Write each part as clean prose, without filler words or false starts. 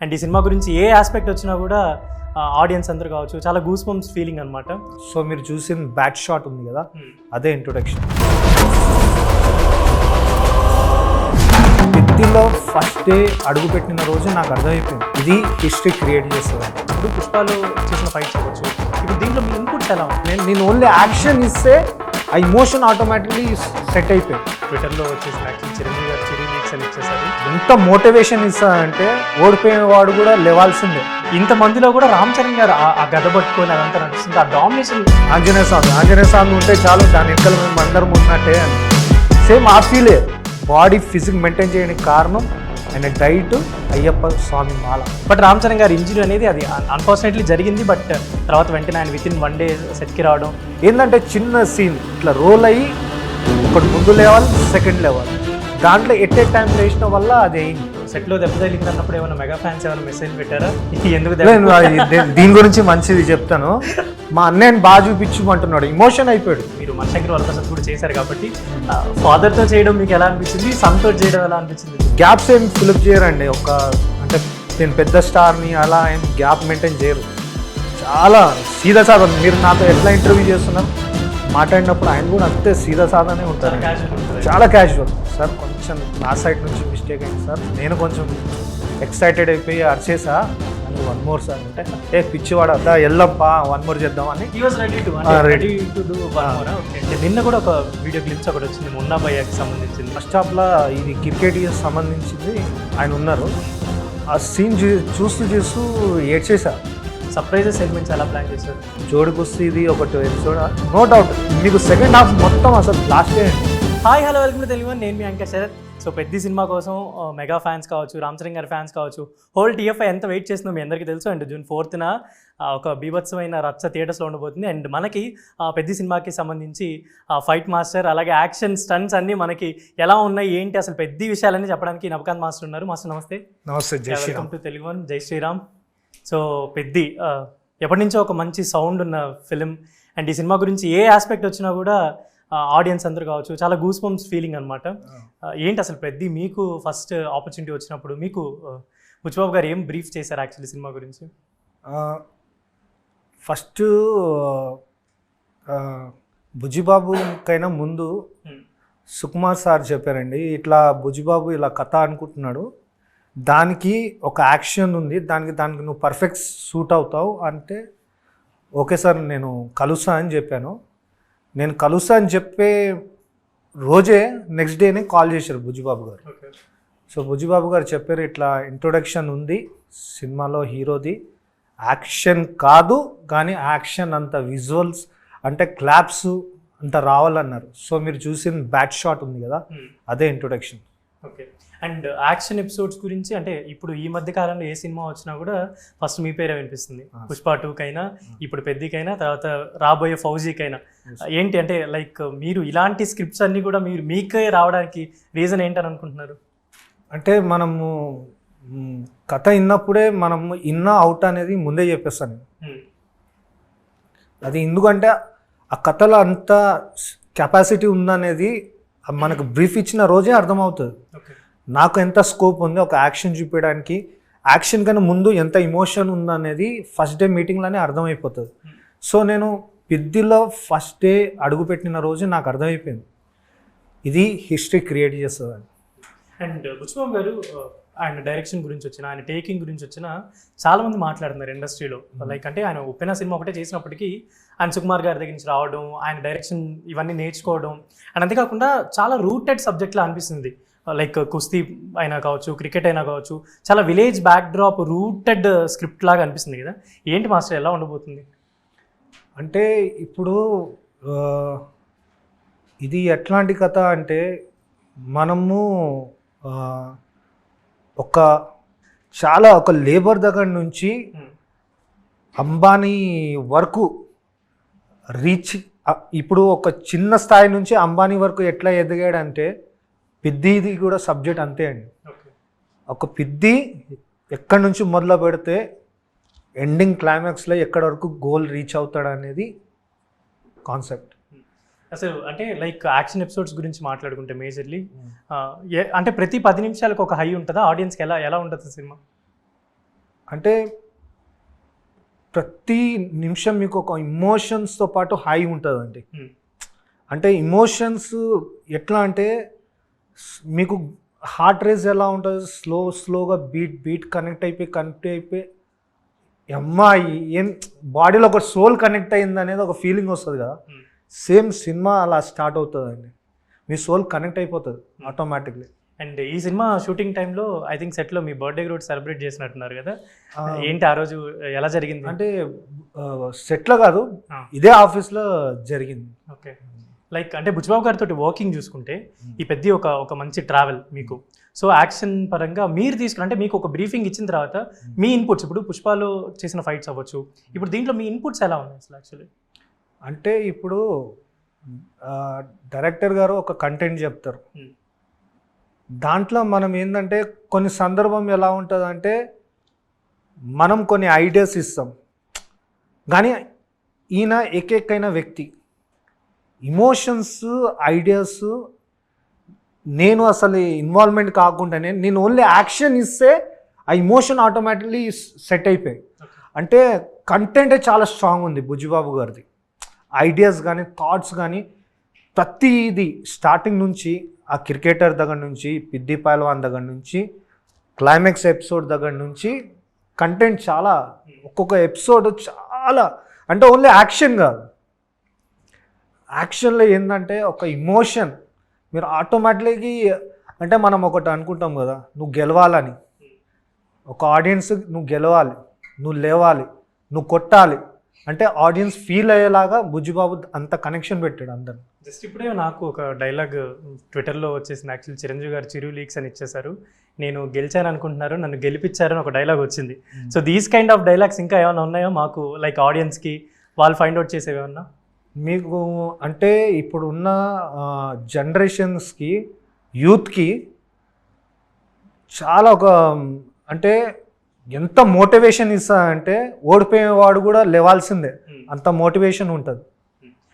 And ఈ cinema గురించి ఏ aspect వచ్చినా కూడా ఆడియన్స్ అందరూ కావచ్చు చాలా గూస్ బంప్స్ ఫీలింగ్ అనమాట. సో మీరు చూసిన బ్యాట్ షాట్ ఉంది కదా, అదే ఇంట్రొడక్షన్. పెద్దిలో ఫస్ట్ డే అడుగు పెట్టిన రోజు నాకు అర్థమైపోయింది ఇది హిస్టరీ క్రియేట్ చేస్తుంది. ఇప్పుడు పుష్పాలు చేసిన ఫైట్స్ అవ్వచ్చు, ఇప్పుడు దీంట్లో మీ ఇన్పుట్స్ ఎలా ఉంటాయి? నేను ఓన్లీ యాక్షన్ ఇస్తే ఆ ఇమోషన్ ఆటోమేటిక్లీ సెట్ అయిపోయింది. ట్విట్టర్లో వచ్చేసిన యాక్షన్ చిరంజీవి గారు చిరంజీవి అని ఇచ్చేసారు. ఎంత మోటివేషన్ ఇస్తానంటే ఓడిపోయేవాడు కూడా లేవాల్సిందే. ఇంతమందిలో కూడా రామ్ చరణ్ గారు ఆ గద పట్టుకొని అదంతా నడుస్తుంది, ఆ డామినేషన్. ఆంజనేయ స్వామి ఉంటే చాలు, దాని వెనకాల మేము అందరం ఉన్నట్టే అని సేమ్ ఆ ఫీలే. బాడీ ఫిజిక్ మెయింటైన్ చేయడానికి కారణం ఆయన డైట్, అయ్యప్ప స్వామి మాల. బట్ రామ్ చరణ్ గారి ఇంజరీ అనేది అది అన్ఫార్చునేట్లీ జరిగింది. బట్ తర్వాత వెంటనే ఆయన విత్ ఇన్ 1 day సెట్కి రావడం ఏంటంటే చిన్న సీన్ ఇట్లా రోల్ అయ్యి ఒకటి ముందు లేవాలి, సెకండ్ లేవాలి, దాంట్లో ఎట్ ఏ టైం వేసిన వల్ల అది అయింది. సెట్లో దెబ్బ తగిలింది అన్నప్పుడు ఏమైనా మెగా ఫ్యాన్స్ ఏమైనా మెసేజ్ పెట్టారా? ఎందుకు దీని గురించి మంచిది చెప్తాను. మా అన్నయ్యని బాగా చూపించమంటున్నాడు, ఇమోషన్ అయిపోయాడు. మీరు మనశంకర్ వరప్రసాద్ కూడా చేశారు కాబట్టి ఫాదర్తో చేయడం మీకు ఎలా అనిపించింది, సన్తో చేయడం ఎలా అనిపించింది? గ్యాప్స్ ఏం ఫిలప్ చేయరండి. అంటే నేను పెద్ద స్టార్ని అలా ఏం గ్యాప్ మెయింటైన్ చేయరు. చాలా సీదా సాదా. మీరు నాతో ఎట్లా ఇంటర్వ్యూ చేస్తున్నారు, మాట్లాడినప్పుడు ఆయన కూడా అంతే సీదా సాదానే ఉంటారు, చాలా క్యాజువల్. సార్ కొంచెం నా సైడ్ నుంచి మిస్టేక్ అయింది సార్, నేను కొంచెం ఎక్సైటెడ్ అయిపోయి అరిచేసా అని 1 more సార్ అంటే ఏ పిచ్చివాడు అదా ఎల్లప్పా 1 more చేద్దామని. నిన్న కూడా ఒక వీడియో క్లిప్స్ ఒకటి వచ్చింది మున్నా భయ్యాకి సంబంధించింది. ఫస్ట్ హాఫ్లో ఇది క్రికెట్కి సంబంధించింది ఆయన ఉన్నారు. ఆ సీన్ చూస్తూ ఏడ్చేసా. సర్ప్రైజెస్ ఎలిమెంట్స్ ఎలా ప్లాన్ చేశారు? జోడికొస్తే ఇది ఒకటి ఎపిసోడ్ నో డౌట్. మీకు సెకండ్ హాఫ్ మొత్తం అసలు last. Hi hello welcome to Telugu. నేను మీ యాంకర్ శరత్. సో పెద్ద సినిమా కోసం మెగా ఫ్యాన్స్ కావచ్చు, రామ్ చరణ్ గారి ఫ్యాన్స్ కావచ్చు, హోల్ టీఎఫ్ఐ ఎంత వెయిట్ చేస్తుందో మీ అందరికీ తెలుసు. అండ్ June 4th ఒక బీభత్సమైన రచ్చ థియేటర్స్లో ఉండబోతుంది. అండ్ మనకి పెద్ద సినిమాకి సంబంధించి ఫైట్ మాస్టర్ అలాగే యాక్షన్ స్టంట్స్ అన్నీ మనకి ఎలా ఉన్నాయి ఏంటి అసలు పెద్ద విషయాలన్నీ చెప్పడానికి నవకాంత్ మాస్టర్ ఉన్నారు. మాస్టర్ నమస్తే. నమస్తే. Welcome to Telugu. జై శ్రీరామ్. సో పెద్ది ఎప్పటి నుంచో ఒక మంచి సౌండ్ ఉన్న ఫిలిం. అండ్ ఈ సినిమా గురించి ఏ ఆస్పెక్ట్ వచ్చినా కూడా ఆడియన్స్ అందరూ కావచ్చు చాలా గూస్ బంప్స్ ఫీలింగ్ అనమాట. ఏంటి అసలు పెద్ది మీకు ఫస్ట్ ఆపర్చునిటీ వచ్చినప్పుడు మీకు బుచ్చిబాబు గారు ఏం బ్రీఫ్ చేశారు యాక్చువల్లీ సినిమా గురించి? ఫస్ట్ బుజ్జిబాబు కైనా ముందు సుకుమార్ సార్ చెప్పారండి, ఇట్లా బుజ్జిబాబు ఇలా కథ అనుకుంటున్నాడు, దానికి ఒక యాక్షన్ ఉంది, దానికి నువ్వు పర్ఫెక్ట్ సూట్ అవుతావు అంటే ఓకే సార్ నేను కలుస్తా అని చెప్పాను. నేను కలుస్తా అని చెప్పే రోజే నెక్స్ట్ డేనే కాల్ చేశారు బుజ్జిబాబు గారు. సో బుజ్జిబాబు గారు చెప్పారు ఇట్లా ఇంట్రొడక్షన్ ఉంది సినిమాలో, హీరోది యాక్షన్ కాదు కానీ యాక్షన్ అంత విజువల్స్ అంటే క్లాప్స్ అంత రావాలన్నారు. సో మీరు చూసిన బ్యాట్ షాట్ ఉంది కదా, అదే introduction. Okay. And action episodes గురించి అంటే ఇప్పుడు ఈ మధ్య కాలంలో ఏ సినిమా వచ్చినా కూడా ఫస్ట్ మీ పేరే వినిపిస్తుంది. పుష్ప 2కైనా, ఇప్పుడు పెద్దికైనా, తర్వాత రాబోయే ఫౌజీకైనా. ఏంటి అంటే లైక్ మీరు ఇలాంటి స్క్రిప్ట్స్ అన్నీ కూడా మీకే రావడానికి రీజన్ ఏంటని అనుకుంటున్నారు? అంటే మనము కథ విన్నప్పుడే మనము ఇన్నా అవుట్ అనేది ముందే చెప్పేస్తాను. అది ఎందుకంటే ఆ కథలో అంత కెపాసిటీ ఉందనేది మనకు బ్రీఫ్ ఇచ్చిన రోజే అర్థమవుతుంది. నాకు ఎంత స్కోప్ ఉంది ఒక యాక్షన్ చూపించడానికి, యాక్షన్ కన్నా ముందు ఎంత ఇమోషన్ ఉందనేది ఫస్ట్ డే మీటింగ్లోనే అర్థమైపోతుంది. సో నేను పెద్దిలో ఫస్ట్ డే అడుగు పెట్టిన రోజు నాకు అర్థమైపోయింది ఇది హిస్టరీ క్రియేట్ చేస్తుంది అని. అండ్ బుచ్చిబాబు గారు ఆయన డైరెక్షన్ గురించి వచ్చిన, ఆయన టేకింగ్ గురించి వచ్చిన చాలామంది మాట్లాడుతున్నారు ఇండస్ట్రీలో. లైక్ అంటే ఆయన ఉప్పెన సినిమా ఒకటే చేసినప్పటికీ ఆయన సుకుమార్ గారి దగ్గర నుంచి రావడం, ఆయన డైరెక్షన్ ఇవన్నీ నేర్చుకోవడం, అండ్ అంతేకాకుండా చాలా రూటెడ్ సబ్జెక్ట్లా అనిపిస్తుంది. లైక్ కుస్తీ అయినా కావచ్చు, క్రికెట్ అయినా కావచ్చు, చాలా village back drop rooted script లాగా అనిపిస్తుంది కదా. ఏంటి మాస్టర్ ఎలా ఉండబోతుంది? అంటే ఇప్పుడు ఇది ఎట్లాంటి కథ అంటే మనము ఒక లేబర్ దగ్గర నుంచి అంబానీ వరకు రీచ్, ఇప్పుడు ఒక చిన్న స్థాయి నుంచి అంబానీ వరకు ఎట్లా ఎదిగాడంటే పిద్దిది కూడా సబ్జెక్ట్ అంతే అండి. ఒక పిద్ది ఎక్కడి నుంచి మొదలు పెడితే ఎండింగ్ క్లైమాక్స్లో ఎక్కడి వరకు గోల్ రీచ్ అవుతాడు అనేది కాన్సెప్ట్. అసలు అంటే లైక్ యాక్షన్ ఎపిసోడ్స్ గురించి మాట్లాడుకుంటే మేజర్లీ అంటే ప్రతి 10 నిమిషాలకు ఒక హై ఉంటుందా? ఆడియన్స్కి ఎలా ఉంటుంది సినిమా? అంటే ప్రతి నిమిషం మీకు ఒక ఇమోషన్స్తో పాటు హై ఉంటుందండి. అంటే ఇమోషన్స్ ఎట్లా అంటే మీకు హార్ట్ రేస్ ఎలా ఉంటుంది, స్లోగా బీట్ కనెక్ట్ అయిపోయి అమ్మాయి ఏం బాడీలో ఒక సోల్ కనెక్ట్ అయింది అనేది ఒక ఫీలింగ్ వస్తుంది కదా. సేమ్ సినిమా అలా స్టార్ట్ అవుతుందండి. మీ సోల్ కనెక్ట్ అయిపోతుంది ఆటోమేటిక్లీ. అండ్ ఈ సినిమా షూటింగ్ టైంలో ఐ థింక్ సెట్లో మీ బర్త్డే కూడా సెలబ్రేట్ చేసినట్టున్నారు కదా, ఏంటి ఆ రోజు ఎలా జరిగింది? అంటే సెట్లో కాదు, ఇదే ఆఫీస్లో జరిగింది. ఓకే, లైక్ అంటే బుచ్చిబాబు గారితో వర్కింగ్ చూసుకుంటే ఈ పెద్ద ఒక మంచి ట్రావెల్ మీకు. సో యాక్షన్ పరంగా మీరు తీసుకుని అంటే మీకు ఒక బ్రీఫింగ్ ఇచ్చిన తర్వాత మీ ఇన్పుట్స్, ఇప్పుడు పుష్పాలో చేసిన ఫైట్స్ అవ్వచ్చు, ఇప్పుడు దీంట్లో మీ ఇన్పుట్స్ ఎలా ఉన్నాయి అసలు యాక్చువల్లీ? అంటే ఇప్పుడు డైరెక్టర్ గారు ఒక కంటెంట్ చెప్తారు, దాంట్లో మనం ఏంటంటే కొన్ని సందర్భం ఎలా ఉంటుందంటే మనం కొన్ని ఐడియాస్ ఇస్తాం, కానీ ఈయన ఏకైకైన వ్యక్తి ఇమోషన్స్ ఐడియాస్ నేను అసలు ఇన్వాల్వ్మెంట్ కాకుండానే నేను ఓన్లీ యాక్షన్ ఇస్తే ఆ ఇమోషన్ ఆటోమేటిక్లీ సెట్ అయిపోయాయి. అంటే కంటెంటే చాలా స్ట్రాంగ్ ఉంది బుజ్జిబాబు గారిది. ఐడియాస్ కానీ థాట్స్ కానీ ప్రతిది స్టార్టింగ్ నుంచి ఆ క్రికెటర్ దగ్గర నుంచి పిద్ది పైల్వాన్ దగ్గర నుంచి క్లైమాక్స్ ఎపిసోడ్ దగ్గర నుంచి కంటెంట్ చాలా, ఒక్కొక్క ఎపిసోడ్ చాలా, అంటే ఓన్లీ యాక్షన్ కాదు, యాక్షన్లో ఏంటంటే ఒక ఇమోషన్ మీరు ఆటోమేటిక్లీ, అంటే మనం ఒకటి అనుకుంటాం కదా, నువ్వు గెలవాలని, ఒక ఆడియన్స్ నువ్వు గెలవాలి, నువ్వు లేవాలి, నువ్వు కొట్టాలి అంటే ఆడియన్స్ ఫీల్ అయ్యేలాగా బుజ్జిబాబు అంత కనెక్షన్ పెట్టాడు అందరు. జస్ట్ ఇప్పుడే నాకు ఒక డైలాగ్ ట్విట్టర్లో వచ్చేసింది, యాక్చువల్లీ చిరంజీవి గారు చిరు లీక్స్ అని ఇచ్చేశారు, నేను గెలిచాను అనుకుంటున్నారు, నన్ను గెలిపించారని ఒక డైలాగ్ వచ్చింది. So these kind of dialogues ఇంకా ఏమైనా ఉన్నాయో మాకు, లైక్ ఆడియన్స్కి వాళ్ళు ఫైండ్ అవుట్ చేసేవి ఏమన్నా మీకు? అంటే ఇప్పుడున్న జనరేషన్స్కి యూత్కి చాలా ఒక, అంటే ఎంత మోటివేషన్ ఇస్తా అంటే ఓడిపోయేవాడు కూడా లేవాల్సిందే, అంత మోటివేషన్ ఉంటుంది.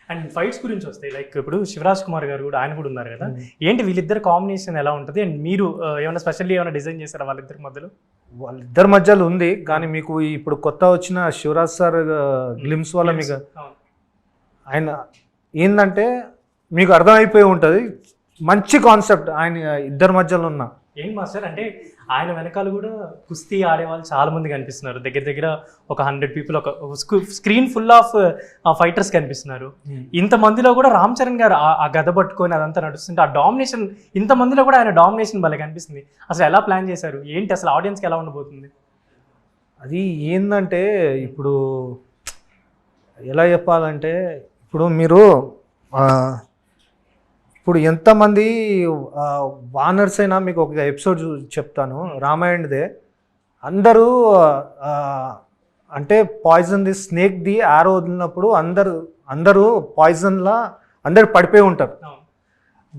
అండ్ ఫైట్స్ గురించి వస్తాయి, లైక్ ఇప్పుడు శివరాజ్ కుమార్ గారు కూడా, ఆయన కూడా ఉన్నారు కదా, ఏంటి వీళ్ళిద్దరు కాంబినేషన్ ఎలా ఉంటుంది? అండ్ మీరు ఏమైనా స్పెషల్లీ ఏమైనా డిజైన్ చేస్తారా వాళ్ళిద్దరి మధ్యలో? వాళ్ళిద్దరి మధ్యలో ఉంది, కానీ మీకు ఇప్పుడు కొత్త వచ్చిన శివరాజ్ సార్ గ్లిమ్స్ వల్ల మీకు ఆయన ఏంటంటే మీకు అర్థమైపోయి ఉంటుంది, మంచి కాన్సెప్ట్ ఆయన ఇద్దరి మధ్యలో ఉన్న. ఏం మాస్టర్ అంటే ఆయన వెనకాల కూడా కుస్తీ ఆడేవాళ్ళు చాలా మంది కనిపిస్తున్నారు, దగ్గర దగ్గర ఒక 100 పీపుల్, ఒక స్క్రీన్ ఫుల్ ఆఫ్ ఫైటర్స్ కనిపిస్తున్నారు. ఇంతమందిలో కూడా రామ్ చరణ్ గారు ఆ గద పట్టుకొని అదంతా నడుస్తుంటే ఆ డామినేషన్, ఇంతమందిలో కూడా ఆయన డామినేషన్ భలే కనిపిస్తుంది. అసలు ఎలా ప్లాన్ చేశారు ఏంటి, అసలు ఆడియన్స్కి ఎలా ఉండబోతుంది? అది ఏంటంటే ఇప్పుడు ఎలా చెప్పాలంటే, ఇప్పుడు మీరు ఇప్పుడు ఎంతమంది వానర్స్ అయినా మీకు ఒక ఎపిసోడ్ చెప్తాను రామాయణదే, అందరూ అంటే పాయిజన్ ది స్నేక్ ది ఆరో వదిలినప్పుడు అందరూ పాయిజన్లా అందరు పడిపోయి ఉంటారు,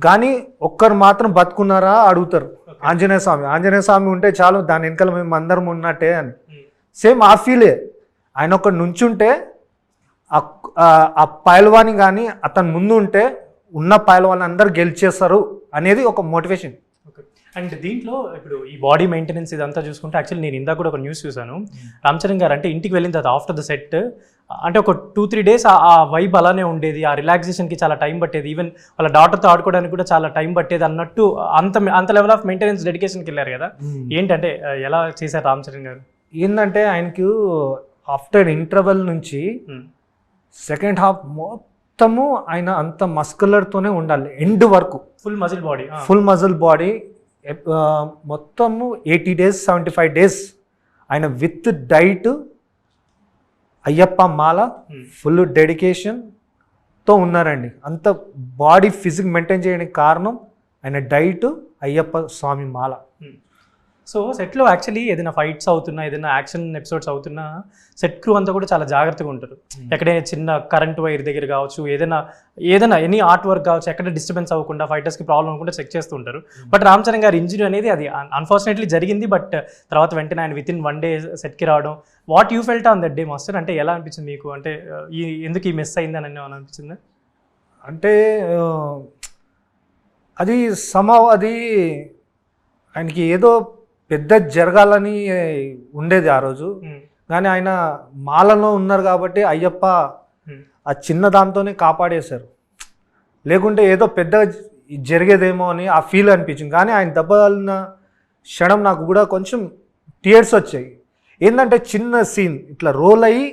కానీ ఒక్కరు మాత్రం బతుకున్నారా అడుగుతారు. ఆంజనేయ స్వామి ఉంటే చాలు, దాని వెనకాల మేము అందరం ఉన్నట్టే అని. సేమ్ ఆ ఫీలే, ఆయన ఒకటి నుంచుంటే ఆ పైల్వాని కానీ అతను ముందు ఉంటే ఉన్న పైల్వాన్ అందరు గెలిచేస్తారు అనేది ఒక మోటివేషన్. అండ్ దీంట్లో ఇప్పుడు ఈ బాడీ మెయింటెనెన్స్ ఇదంతా చూసుకుంటే, యాక్చువల్లీ నేను ఇందాక కూడా ఒక న్యూస్ చూసాను, రామ్ చరణ్ గారు అంటే ఇంటికి వెళ్ళిన తర్వాత ఆఫ్టర్ ద సెట్ అంటే ఒక 2-3 days ఆ వైబ్ అలానే ఉండేది, ఆ రిలాక్సేషన్కి చాలా టైం పట్టేది, ఈవెన్ వాళ్ళ డాటర్తో ఆడుకోవడానికి కూడా చాలా టైం పట్టేది అన్నట్టు, అంత లెవెల్ ఆఫ్ మెయింటెనెన్స్ డెడికేషన్కి వెళ్ళారు కదా. ఏంటంటే ఎలా చేశారు రామ్ చరణ్ గారు? ఏంటంటే ఆయనకు ఆఫ్టర్ ఇంటర్వెల్ నుంచి సెకండ్ హాఫ్ మొత్తము ఆయన అంత మస్కులర్తోనే ఉండాలి ఎండ్ వరకు, ఫుల్ మజిల్ బాడీ మొత్తము 80 days 75 days ఆయన విత్ డైట్, అయ్యప్ప మాల, ఫుల్ డెడికేషన్తో ఉన్నారండి. అంత బాడీ ఫిజిక్ మెయింటైన్ చేయడానికి కారణం ఆయన డైట్, అయ్యప్ప స్వామి మాల. సో సెట్లో యాక్చువల్లీ ఏదైనా ఫైట్స్ అవుతున్నా, ఏదైనా యాక్షన్ ఎపిసోడ్స్ అవుతున్నా సెట్ క్రూ అంతా కూడా చాలా జాగ్రత్తగా ఉంటారు. ఎక్కడైనా చిన్న కరెంట్ వైర్ దగ్గర కావచ్చు, ఏదైనా ఎనీ ఆర్ట్ వర్క్ కావచ్చు, ఎక్కడ డిస్టర్బెన్స్ అవ్వకుండా, ఫైటర్స్కి ప్రాబ్లం అవ్వకుండా చెక్ చేస్తూ ఉంటారు. బట్ రామ్ చరణ్ గారి ఇంజరీ అనేది అది అన్ఫార్చునేట్లీ జరిగింది, బట్ తర్వాత వెంటనే ఆయన విత్ ఇన్ 1 day సెట్కి రావడం. What you felt on that day master? అంటే ఎలా అనిపించింది మీకు? అంటే ఎందుకు ఈ మిస్ అయిందని అనిపించింది? అంటే అది అది ఆయనకి ఏదో పెద్ద జరగాలని ఉండేది ఆ రోజు. కానీ ఆయన మాలలో ఉన్నారు కాబట్టి అయ్యప్ప ఆ చిన్న దాంతోనే కాపాడేశారు. లేకుంటే ఏదో పెద్ద జరిగేదేమో అని ఆ ఫీల్ అనిపించింది. కానీ ఆయన దెబ్బలిన క్షణం నాకు కూడా కొంచెం టీయర్స్ వచ్చాయి. ఏంటంటే చిన్న సీన్ ఇట్లా రోల్ అయ్యి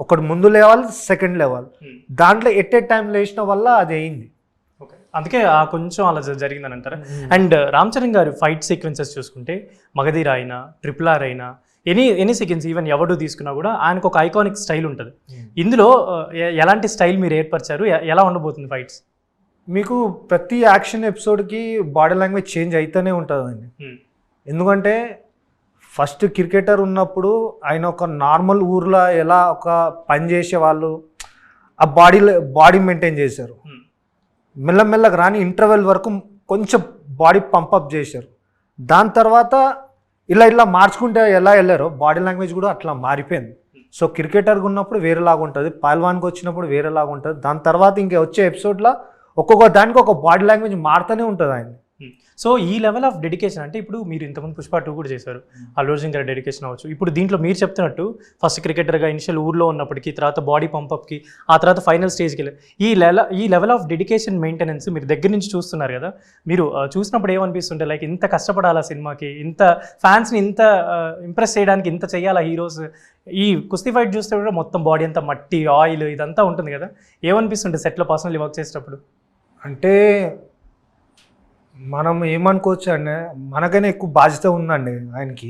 ఒకటి ముందు లేవాలి, సెకండ్ లేవాలి, దాంట్లో ఎట్ ఏ టైం లేచిన వల్ల అది అయింది. ఓకే, అందుకే కొంచెం అలా జరిగిందని అంటారా? అండ్ రామ్ చరణ్ గారు ఫైట్ సీక్వెన్సెస్ చూసుకుంటే మగధీర అయినా, RRR అయినా, ఎనీ సీక్వెన్స్ ఈవెన్ ఎవడు తీసుకున్నా కూడా ఆయనకు ఒక ఐకానిక్ స్టైల్ ఉంటుంది. ఇందులో ఎలాంటి స్టైల్ మీరు ఏర్పరిచారు, ఎలా ఉండబోతుంది ఫైట్స్? మీకు ప్రతి యాక్షన్ ఎపిసోడ్కి బాడీ లాంగ్వేజ్ చేంజ్ అయితేనే ఉంటుందండి. ఎందుకంటే ఫస్ట్ క్రికెటర్ ఉన్నప్పుడు ఆయన ఒక నార్మల్ ఊర్లో ఎలా ఒక పని చేసేవాళ్ళు ఆ బాడీ మెయింటైన్ చేశారు. మెల్లమెల్లగా రాని ఇంటర్వెల్ వరకు కొంచెం బాడీ పంపప్ చేశారు. దాని తర్వాత ఇలా మార్చుకుంటే ఎలా వెళ్ళారో బాడీ లాంగ్వేజ్ కూడా అట్లా మారిపోయింది. సో క్రికెటర్గా ఉన్నప్పుడు వేరేలాగా ఉంటుంది, పహల్వాన్కి వచ్చినప్పుడు వేరేలాగా ఉంటుంది. దాని తర్వాత ఇంకా వచ్చే ఎపిసోడ్లో ఒక్కొక్క దానికి ఒక బాడీ లాంగ్వేజ్ మారుతూనే ఉంటుంది ఆయన. సో ఈ లెవెల్ ఆఫ్ డెడికేషన్ అంటే ఇప్పుడు మీరు ఇంతకుముందు పుష్ప 2 కూడా చేశారు, అల్లు అర్జున్ గారి డెడికేషన్ అవ్వచ్చు. ఇప్పుడు దీంట్లో మీరు చెప్తున్నట్టు ఫస్ట్ క్రికెటర్గా ఇనిషియల్ ఊర్లో ఉన్నప్పటికీ, తర్వాత బాడీ పంపప్కి, ఆ తర్వాత ఫైనల్ స్టేజ్కి వెళ్ళి ఈ లెవెల్ ఆఫ్ డెడికేషన్ మెయింటెనెన్స్ మీరు దగ్గర నుంచి చూస్తున్నారు కదా. మీరు చూసినప్పుడు ఏమనిపిస్తుంటే లైక్ ఇంత కష్టపడాలా సినిమాకి, ఇంత ఫ్యాన్స్ని ఇంత ఇంప్రెస్ చేయడానికి ఇంత చేయాలా హీరోస్? ఈ కుస్తీ ఫైట్ చూస్తే కూడా మొత్తం బాడీ అంతా మట్టి, ఆయిల్ ఇదంతా ఉంటుంది కదా. ఏమనిపిస్తుంటే సెట్లో పర్సనల్లీ వర్క్ చేసేటప్పుడు? అంటే మనం ఏమనుకోవచ్చు అంటే మనకైనా ఎక్కువ బాధ్యత ఉందండి ఆయనకి.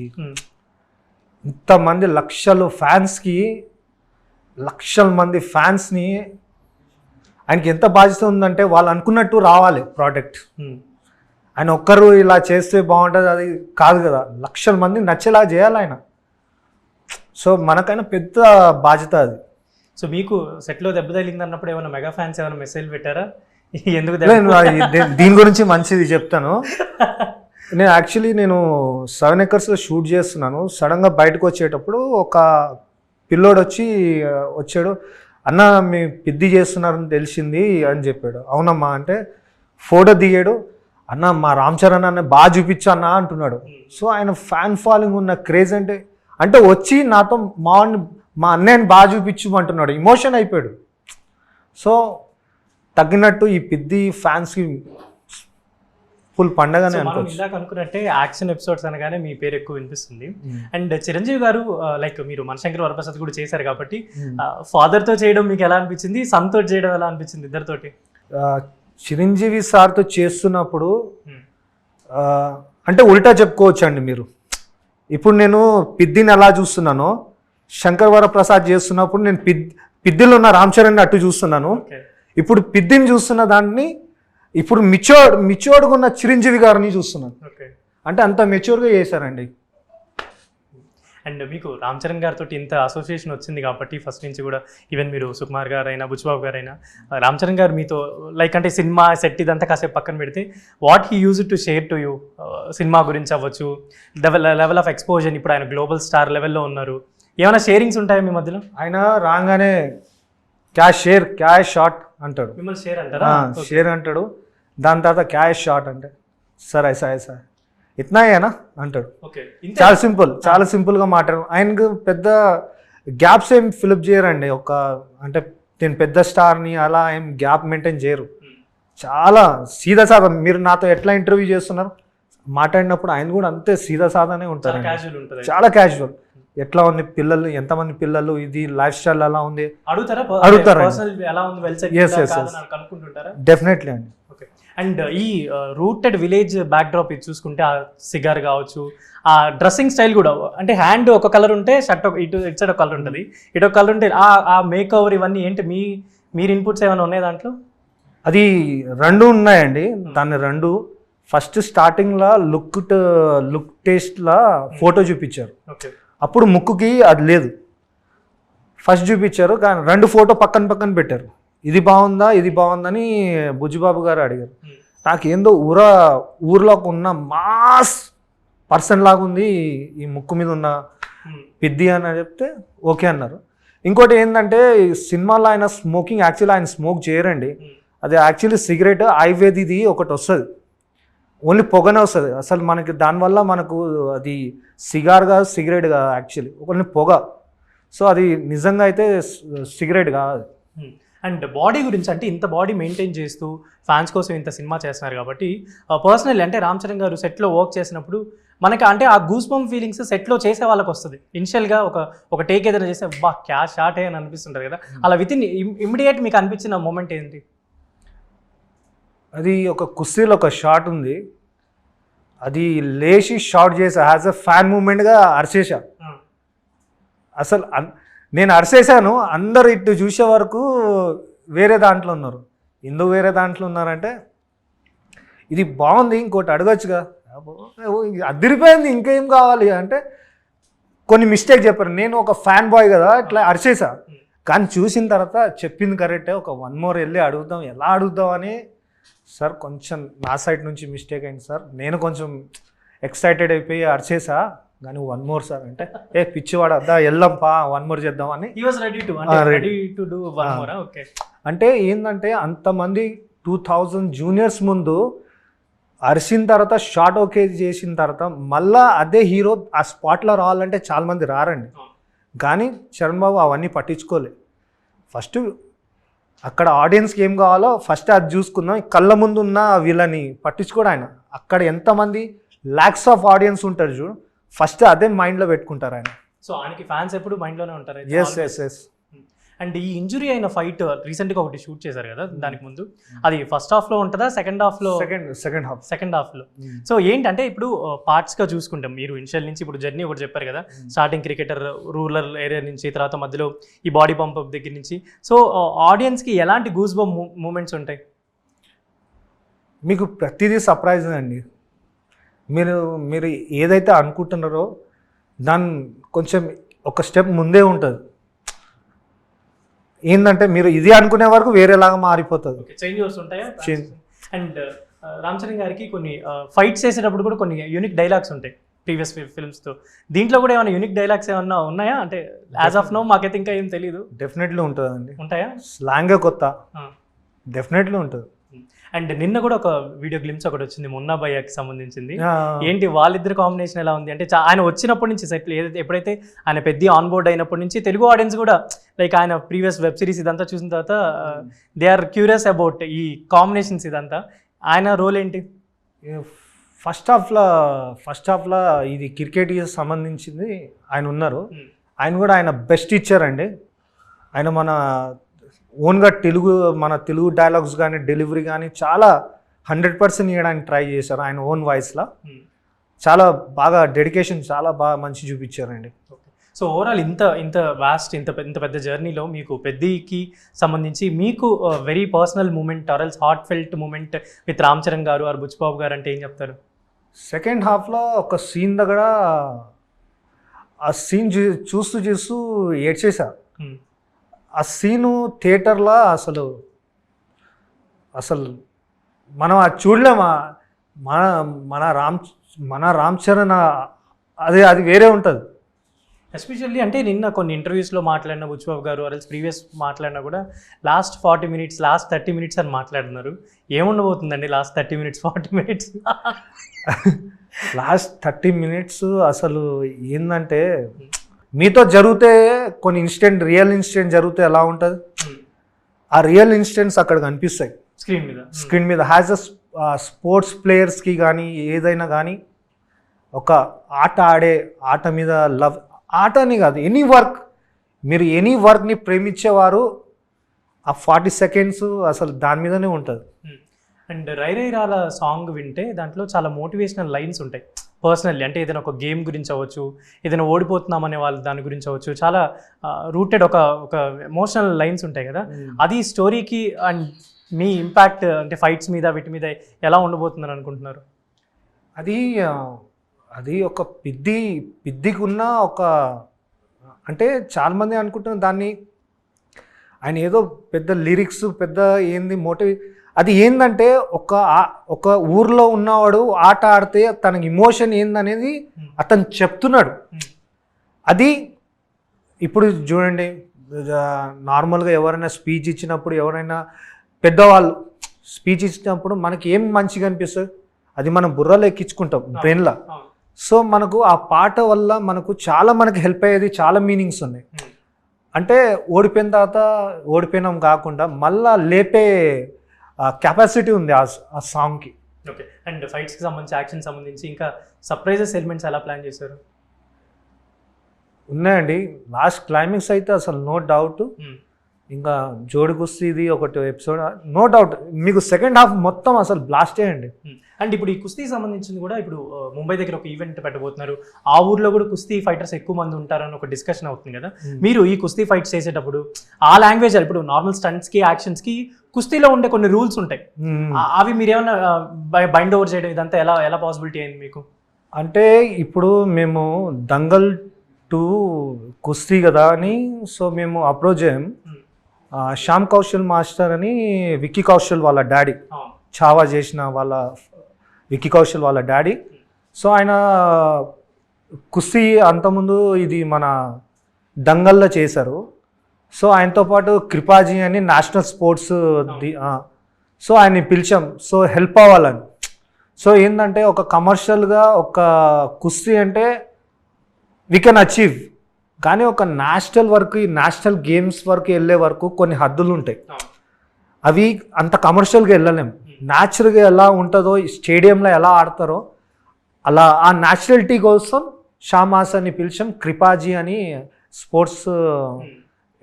ఇంతమంది లక్షల మంది ఫ్యాన్స్ని ఆయనకి ఎంత బాధ్యత ఉందంటే వాళ్ళు అనుకున్నట్టు రావాలి ప్రోడక్ట్. ఆయన ఒక్కరు ఇలా చేస్తే బాగుంటుంది అది కాదు కదా, లక్షల మంది నచ్చేలా చేయాలి ఆయన. సో మనకైనా పెద్ద బాధ్యత అది. సో మీకు సెట్లో దెబ్బ తగిలింది అన్నప్పుడు ఏమైనా మెగా ఫ్యాన్స్ ఏమైనా మెసేజ్ పెట్టారా? ఎందుకు దీని గురించి మంచిది చెప్తాను. నేను 7 acres షూట్ చేస్తున్నాను. సడన్గా బయటకు వచ్చేటప్పుడు ఒక పిల్లోడు వచ్చాడు, అన్న మీ పిద్ది చేస్తున్నారని తెలిసింది అని చెప్పాడు. అవునమ్మా అంటే ఫోటో దిగాడు. అన్న మా రామ్ చరణ్ అన్న బాగా చూపించా అన్న అంటున్నాడు. సో ఆయన ఫ్యాన్ ఫాలోయింగ్ ఉన్న క్రేజ్ అంటే వచ్చి నాతో మా అన్నయ్యని బాగా చూపించమంటున్నాడు, ఇమోషన్ అయిపోయాడు. సో తగ్గినట్టు ఈ పిద్ది ఫ్యాన్స్కి ఫుల్ పండగనే అనుకోవచ్చు. ఇందాక అనుకున్నట్టే యాక్షన్ ఎపిసోడ్స్ అనగానే మీ పేరు ఎక్కువ వినిపిస్తుంది. అండ్ చిరంజీవి గారు లైక్ మీరు మనశంకర్ వరప్రసాద్ కూడా చేశారు కాబట్టి ఫాదర్తో చేయడం మీకు ఎలా అనిపించింది, సన్తో చేయడం ఎలా అనిపించింది ఇద్దరితోటి? చిరంజీవి సార్తో చేస్తున్నప్పుడు అంటే ఉల్టా చెప్పుకోవచ్చు అండి మీరు. ఇప్పుడు నేను పిద్దిని ఎలా చూస్తున్నానో శంకర్ వరప్రసాద్ చేస్తున్నప్పుడు నేను పిద్దిలో ఉన్న రామ్ చరణ్ అట్టు చూస్తున్నాను. ఇప్పుడు పిద్దిని చూస్తున్న దాన్ని ఇప్పుడు మిచ్యూర్డ్గా ఉన్న చిరంజీవి గారిని చూస్తున్నాను. అంటే అంత మెచ్యూర్గా చేశారండి. అండ్ మీకు రామ్ చరణ్ గారితో ఇంత అసోసియేషన్ వచ్చింది కాబట్టి ఫస్ట్ నుంచి కూడా ఈవెన్ మీరు సుకుమార్ గారైనా బుచ్చిబాబు గారైనా రామ్ చరణ్ గారు మీతో లైక్ అంటే సినిమా సెట్ ఇదంతా కాసేపు పక్కన పెడితే what he use to share to you, cinema గురించి అవ్వచ్చు, లెవెల్ ఆఫ్ ఎక్స్పోజర్. ఇప్పుడు ఆయన గ్లోబల్ స్టార్ లెవెల్లో ఉన్నారు, ఏమైనా షేరింగ్స్ ఉంటాయా మీ మధ్యలో? ఆయన రాగానే క్యాష్ షాట్ అంటాడు, మిమ్మల్ని షేర్ అంటారా? షేర్ అంటాడు. దాని తర్వాత క్యాష్ షాట్ అంటే సార్ ఐసా ఇట్నాయేనా అంటాడు. చాలా సింపుల్గా మాట్లాడు. ఆయనకు పెద్ద గ్యాప్స్ ఏం ఫిలప్ చేయరండి. అంటే నేను పెద్ద స్టార్ని అలా ఏం గ్యాప్ మెయింటైన్ చేయరు. చాలా సీదా సాదా. మీరు నాతో ఎట్లా ఇంటర్వ్యూ చేస్తున్నారు మాట్లాడినప్పుడు ఆయన కూడా అంతే సీదా సాదానే ఉంటారు. చాలా క్యాజువల్. ఎట్లా ఉంది పిల్లలు, ఎంతమంది పిల్లలు, ఇది లైఫ్ స్టైల్ ఎలా ఉంది అడుగుతారు. డెఫినెట్లీ అండి. అండ్ ఈ రూటెడ్ విలేజ్ బ్యాక్ డ్రాప్ ఇది చూసుకుంటే ఆ సిగార్ కావచ్చు, ఆ డ్రెస్సింగ్ స్టైల్ కూడా అంటే హ్యాండ్ ఒక కలర్ ఉంటే షర్ట్ ఇటు సైడ్ ఒక కలర్ ఉంటుంది, ఇటు ఒక కలర్ ఉంటే ఆ మేక్ ఓవర్ ఇవన్నీ ఏంటి మీరు ఇన్పుట్స్ ఏమైనా ఉన్నాయి దాంట్లో? అది రెండు ఉన్నాయండి. దాన్ని రెండు ఫస్ట్ స్టార్టింగ్లో లుక్ టేస్ట్లా ఫోటో చూపించారు. అప్పుడు ముక్కుకి అది లేదు, ఫస్ట్ చూపించారు. కానీ 2 ఫోటో పక్కన పెట్టారు. ఇది బాగుందని బుజ్జిబాబు గారు అడిగారు. నాకేందో ఊర్లో ఉన్న మాస్ పర్సన్ లాగా ఉంది ఈ ముక్కు మీద ఉన్న పిద్ది అని చెప్తే ఓకే అన్నారు. ఇంకోటి ఏంటంటే సినిమాలో ఆయన స్మోకింగ్, యాక్చువల్లీ ఆయన స్మోక్ చేయరండి, అది యాక్చువల్లీ సిగరెట్ ఆయుర్వేదిది ఒకటి వస్తుంది. ఓన్లీ పొగనే వస్తుంది. అసలు మనకి దానివల్ల మనకు అది సిగార్ కాదు, సిగరెట్ కాదు, యాక్చువల్లీ ఓన్లీ పొగ. సో అది నిజంగా అయితే సిగరెట్ కాదు. అండ్ బాడీ గురించి అంటే ఇంత బాడీ మెయింటైన్ చేస్తూ ఫ్యాన్స్ కోసం ఇంత సినిమా చేస్తున్నారు కాబట్టి పర్సనల్లీ అంటే రామ్ చరణ్ గారు సెట్లో వర్క్ చేసినప్పుడు మనకి అంటే ఆ గూస్ బంప్ ఫీలింగ్స్ సెట్లో చేసే వాళ్ళకి వస్తుంది. ఇనిషియల్గా ఒక టేక్ ఏదైనా చేస్తే బా క్యా షాట్ అని అనిపిస్తుంటుంది కదా, అలా విత్ ఇన్ ఇమ్మీడియట్ మీకు అనిపించిన మూమెంట్ ఏంటి? అది ఒక కుస్తీలో ఒక షాట్ ఉంది, అది లేచి షాట్ చేసా, యాజ్ అ ఫ్యాన్ మూమెంట్గా అరిచేసా. అసలు నేను అరిసేసాను, అందరు ఇటు చూసే వరకు వేరే దాంట్లో ఉన్నారు. ఎందుకు వేరే దాంట్లో ఉన్నారంటే ఇది బాగుంది ఇంకోటి అడగచ్చుగా, అదిరిపోయింది ఇంకేం కావాలి అంటే కొన్ని మిస్టేక్ చెప్పారు. నేను ఒక ఫ్యాన్ బాయ్ కదా ఇట్లా అరిచేసా, కానీ చూసిన తర్వాత చెప్పింది కరెక్టే, ఒక 1 more వెళ్ళి అడుగుదాం, ఎలా అడుగుదాం అని. సార్ కొంచెం నా సైడ్ నుంచి మిస్టేక్ అయింది సార్, నేను కొంచెం ఎక్సైటెడ్ అయిపోయి అరిచేసా, కానీ 1 more సార్ అంటే పిచ్చివాడు అద్దా వెళ్దాం పా 1 more చేద్దాం అని. అంటే ఏంటంటే అంతమంది 2000 జూనియర్స్ ముందు అరిసిన తర్వాత షార్ట్ ఓకే చేసిన తర్వాత మళ్ళా అదే హీరో ఆ స్పాట్లో రావాలంటే చాలామంది రారండి. కానీ చరణ్ బాబు అవన్నీ పట్టించుకోలే. ఫస్ట్ అక్కడ ఆడియన్స్కి ఏం కావాలో ఫస్ట్ అది చూసుకుందాం, కళ్ళ ముందు ఉన్న వీళ్ళని పట్టించుకోడు ఆయన. అక్కడ ఎంతమంది ల్యాక్స్ ఆఫ్ ఆడియన్స్ ఉంటారు చూడు, ఫస్ట్ అదే మైండ్లో పెట్టుకుంటారు ఆయన. సో ఆయనకి ఫ్యాన్స్ ఎప్పుడు మైండ్లోనే ఉంటారు. ఎస్. అండ్ ఈ ఇంజురీ అయిన ఫైట్ రీసెంట్గా ఒకటి షూట్ చేశారు కదా, దానికి ముందు అది ఫస్ట్ హాఫ్లో ఉంటుందా సెకండ్ హాఫ్లో? సెకండ్ హాఫ్లో. సో ఏంటంటే ఇప్పుడు పార్ట్స్గా చూసుకుంటాం, మీరు ఇనిషియల్ నుంచి ఇప్పుడు జర్నీ ఒకటి చెప్పారు కదా, స్టార్టింగ్ క్రికెటర్ రూరల్ ఏరియా నుంచి, తర్వాత మధ్యలో ఈ బాడీ పంప్ దగ్గర నుంచి. సో ఆడియన్స్కి ఎలాంటి గూస్ బంప్ మూమెంట్స్ ఉంటాయి? మీకు ప్రతిదీ సర్ప్రైజ్ అండి. మీరు ఏదైతే అనుకుంటున్నారో దాని కొంచెం ఒక స్టెప్ ముందే ఉంటుంది. ఏంటంటే మీరు ఇది అనుకునే వరకు వేరేలాగా మారిపోతుంది. చేంజెస్ ఉంటాయా? అండ్ రామ్ చరణ్ గారికి కొన్ని ఫైట్స్ చేసేటప్పుడు కూడా కొన్ని యూనిక్ డైలాగ్స్ ఉంటాయి ప్రీవియస్ ఫిల్మ్స్తో. దీంట్లో కూడా ఏమైనా యూనిక్ డైలాగ్స్ ఏమన్నా ఉన్నాయా? అంటే యాజ్ ఆఫ్ నో మాకైతే ఇంకా ఏం తెలియదు. డెఫినెట్లీ ఉంటుందండి. ఉంటాయా? స్లాంగే కొత్త, డెఫినెట్లీ ఉంటుంది. అండ్ నిన్న కూడా ఒక వీడియో గ్లిమ్స్ ఒకటి వచ్చింది మున్నా భయ్యాకి సంబంధించింది. ఏంటి వాళ్ళిద్దరు కాంబినేషన్ ఎలా ఉంది అంటే, ఆయన వచ్చినప్పటి నుంచి ఎప్పుడైతే ఆయన పెద్ద ఆన్ బోర్డ్ అయినప్పటి నుంచి తెలుగు ఆడియన్స్ కూడా లైక్ ఆయన ప్రీవియస్ వెబ్ సిరీస్ ఇదంతా చూసిన తర్వాత దే ఆర్ క్యూరియస్ అబౌట్ ఈ కాంబినేషన్స్ ఇదంతా. ఆయన రోల్ ఏంటి? ఫస్ట్ హాఫ్లో ఇది క్రికెట్కి సంబంధించింది ఆయన ఉన్నారు. ఆయన కూడా ఆయన బెస్ట్ ఇచ్చారండి. ఆయన ఓన్గా మన తెలుగు డైలాగ్స్ కానీ డెలివరీ కానీ చాలా 100% ఇవ్వడానికి ట్రై చేశారు. ఆయన ఓన్ వాయిస్లో చాలా బాగా డెడికేషన్ చాలా బాగా మంచి చూపించారండి. సో ఓవరాల్ ఇంత వాస్ట్ ఇంత పెద్ద జర్నీలో మీకు పెద్దకి సంబంధించి మీకు very personal moment or else heart felt moment with Ram Charan గారు ఆర్ బుచ్చిబాబు గారు అంటే ఏం చెప్తారు? సెకండ్ హాఫ్లో ఒక సీన్ దగ్గర ఆ సీన్ చూస్తూ ఏడ్చేసా. ఆ సీను థియేటర్లో అసలు మనం అది చూడలేమా. మన రామ్ చరణ్ అది వేరే ఉంటుంది. ఎస్పెషల్లీ అంటే నిన్న కొన్ని ఇంటర్వ్యూస్లో మాట్లాడిన బుచ్చిబాబు గారు ఆర్ఎల్స్ ప్రీవియస్ మాట్లాడినా కూడా లాస్ట్ 40 minutes లాస్ట్ 30 minutes అని మాట్లాడుతున్నారు. ఏముండబోతుందండి last 30 minutes 40 minutes? Last 30 minutes అసలు ఏంటంటే మీతో జరిగితే కొన్ని రియల్ ఇన్సిడెంట్ జరిగితే ఎలా ఉంటుంది, ఆ రియల్ ఇన్సిడెంట్స్ అక్కడ కనిపిస్తాయి స్క్రీన్ మీద. హ్యాజ్ అ స్పోర్ట్స్ ప్లేయర్స్కి కానీ ఏదైనా కానీ ఒక ఆట మీద లవ్, ఆట అని కాదు ఎనీ వర్క్ని ప్రేమించేవారు ఆ 40 seconds అసలు దాని మీదనే ఉంటుంది. అండ్ రై రై రాల సాంగ్ వింటే దాంట్లో చాలా మోటివేషనల్ లైన్స్ ఉంటాయి పర్సనల్లీ. అంటే ఏదైనా ఒక గేమ్ గురించి అవ్వచ్చు, ఏదైనా ఓడిపోతున్నామనే వాళ్ళు దాని గురించి అవ్వచ్చు, చాలా రూటెడ్ ఒక ఎమోషనల్ లైన్స్ ఉంటాయి కదా. అది స్టోరీకి అండ్ మీ ఇంపాక్ట్ అంటే ఫైట్స్ మీద వీటి మీద ఎలా ఉండబోతుందని అనుకుంటున్నారు? అది ఒక పిద్దికి ఉన్న ఒక అంటే చాలామంది అనుకుంటున్నారు దాన్ని ఆయన ఏదో పెద్ద లిరిక్స్ పెద్ద ఏంది అది ఏంటంటే ఒక ఊర్లో ఉన్నవాడు ఆట ఆడితే తనకి ఇమోషన్ ఏందనేది అతను చెప్తున్నాడు. అది ఇప్పుడు చూడండి, నార్మల్గా ఎవరైనా స్పీచ్ ఇచ్చినప్పుడు, ఎవరైనా పెద్దవాళ్ళు స్పీచ్ ఇచ్చినప్పుడు మనకి ఏం మంచిగా అనిపిస్తుంది, అది మనం బుర్రలో ఎక్కించుకుంటాం బ్రెయిన్లో. సో మనకు ఆ పాట వల్ల మనకు హెల్ప్ అయ్యేది చాలా మీనింగ్స్ ఉన్నాయి. అంటే ఓడిపోయిన తర్వాత ఓడిపోయినాం కాకుండా మళ్ళా లేపే కెపాసిటీ ఉంది ఆ సాంగ్కి. ఓకే. అండ్ ఫైట్స్కి సంబంధించి, యాక్షన్ సంబంధించి ఇంకా సర్ప్రైజెస్ ఎలిమెంట్స్ ఎలా ప్లాన్ చేశారు? ఉన్నాయండి. లాస్ట్ క్లైమాక్స్ అయితే అసలు నో డౌట్. ఇంకా జోడి కుస్తీది ఒకటి ఎపిసోడ్ నో డౌట్. మీకు సెకండ్ హాఫ్ మొత్తం అసలు బ్లాస్ట్ చేయండి. అండ్ ఇప్పుడు ఈ కుస్తీ సంబంధించింది కూడా ఇప్పుడు ముంబై దగ్గర ఒక ఈవెంట్ పెట్టబోతున్నారు. ఆ ఊర్లో కూడా కుస్తీ ఫైటర్స్ ఎక్కువ మంది ఉంటారని ఒక డిస్కషన్ అవుతుంది కదా. మీరు ఈ కుస్తీ ఫైట్స్ చేసేటప్పుడు ఆ లాంగ్వేజ్, ఇప్పుడు నార్మల్ స్టంట్స్కి యాక్షన్స్కి కుస్తీలో ఉండే కొన్ని రూల్స్ ఉంటాయి, అవి మీరు ఏమైనా బైండ్ ఓవర్ చేయడం ఇదంతా ఎలా ఎలా పాసిబిలిటీ అయింది మీకు? అంటే ఇప్పుడు మేము దంగల్ 2 కుస్తీ కదా అని సో మేము అప్రోచ్ అయ్యాం. శ్యామ్ కౌశల్ మాస్టర్ అని విక్కీ కౌశల్ వాళ్ళ డాడీ, చావా చేసిన వాళ్ళ విక్కీ కౌశల్ వాళ్ళ డాడీ. సో ఆయన కుస్తీ అంతకుముందు ఇది మన దంగల్లో చేశారు. సో ఆయనతో పాటు కృపాజీ అని నేషనల్ స్పోర్ట్స్ సో ఆయన్ని పిలిచాం. సో హెల్ప్ అవ్వాలని. సో ఏంటంటే ఒక కమర్షియల్గా ఒక కుస్తీ అంటే వీ కెన్ అచీవ్, కానీ ఒక నేషనల్ వరకు, నేషనల్ గేమ్స్ వరకు వెళ్ళే వరకు కొన్ని హద్దులు ఉంటాయి. అవి అంత కమర్షియల్గా వెళ్ళలేము. న్యాచురల్గా ఎలా ఉంటుందో, స్టేడియంలో ఎలా ఆడతారో అలా ఆ న్యాచురలిటీ కోసం షామాస్ అని పిలిచాం. కృపాజీ అని స్పోర్ట్స్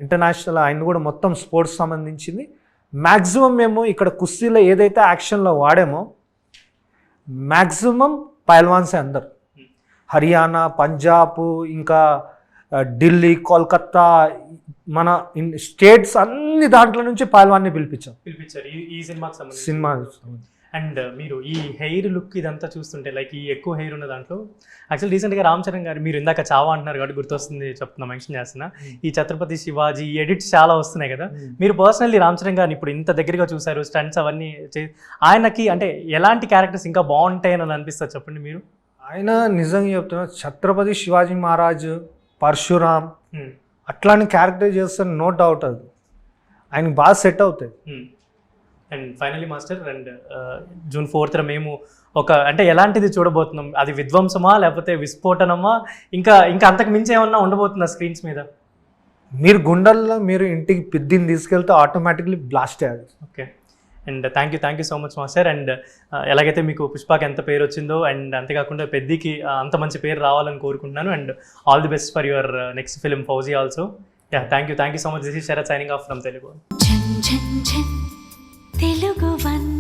ఇంటర్నేషనల్, ఆయన కూడా మొత్తం స్పోర్ట్స్ సంబంధించింది. మ్యాక్సిమం మేము ఇక్కడ కుస్తీలో ఏదైతే యాక్షన్లో వాడామో మ్యాక్సిమం పైల్వాన్సే అందరు. హర్యానా, పంజాబ్, ఇంకా ఢిల్లీ, కోల్కత్తా, మన స్టేట్స్ అన్ని దాంట్లో నుంచి పైల్వాన్ని పిలిపించారు ఈ సినిమాకి సంబంధించి. సినిమా. అండ్ మీరు ఈ హెయిర్ లుక్ ఇదంతా చూస్తుంటే, లైక్ ఈ ఎక్కువ హెయిర్ ఉన్న దాంట్లో యాక్చువల్ రీసెంట్గా రామ్ చరణ్ గారు, మీరు ఇందాక చావా అంటున్నారు కాబట్టి గుర్తొస్తుంది చెప్తున్నా, మెన్షన్ చేస్తున్నా, ఈ ఛత్రపతి శివాజీ ఎడిట్స్ చాలా వస్తున్నాయి కదా. మీరు పర్సనల్లీ రామ్ చరణ్ గారిని ఇప్పుడు ఇంత దగ్గరగా చూసారు, స్టంట్స్ అవన్నీ ఆయనకి అంటే ఎలాంటి క్యారెక్టర్స్ ఇంకా బాగుంటాయని అనిపిస్తుంది చెప్పండి మీరు? ఆయన నిజంగా చెప్తున్నారు, ఛత్రపతి శివాజీ మహారాజ్, పరశురామ్ అట్లాంటి క్యారెక్టర్ చేస్తారు, నో డౌట్. అది ఆయనకి బాగా సెట్ అవుతాయి. And finally master, and June 4th మేము ఒక అంటే ఎలాంటిది చూడబోతున్నాం? అది విధ్వంసమా లేకపోతే విస్ఫోటనమా, ఇంకా ఇంకా అంతకు మించి ఏమన్నా ఉండబోతుందా స్క్రీన్స్ మీద? మీరు గుండెల్లో మీరు ఇంటికి పిద్దిని తీసుకెళ్తే ఆటోమేటిక్లీ బ్లాస్ట్ అయ్యాలి. Okay. And thank you so much master. And ఎలాగైతే మీకు పుష్పకి ఎంత పేరు వచ్చిందో, అండ్ అంతేకాకుండా పెద్దికి అంత మంచి పేరు రావాలని కోరుకుంటున్నాను. And all the best for your next film Fauji also. Yeah, thank you so much. This is Sharath signing off from Telugu. Telugu one.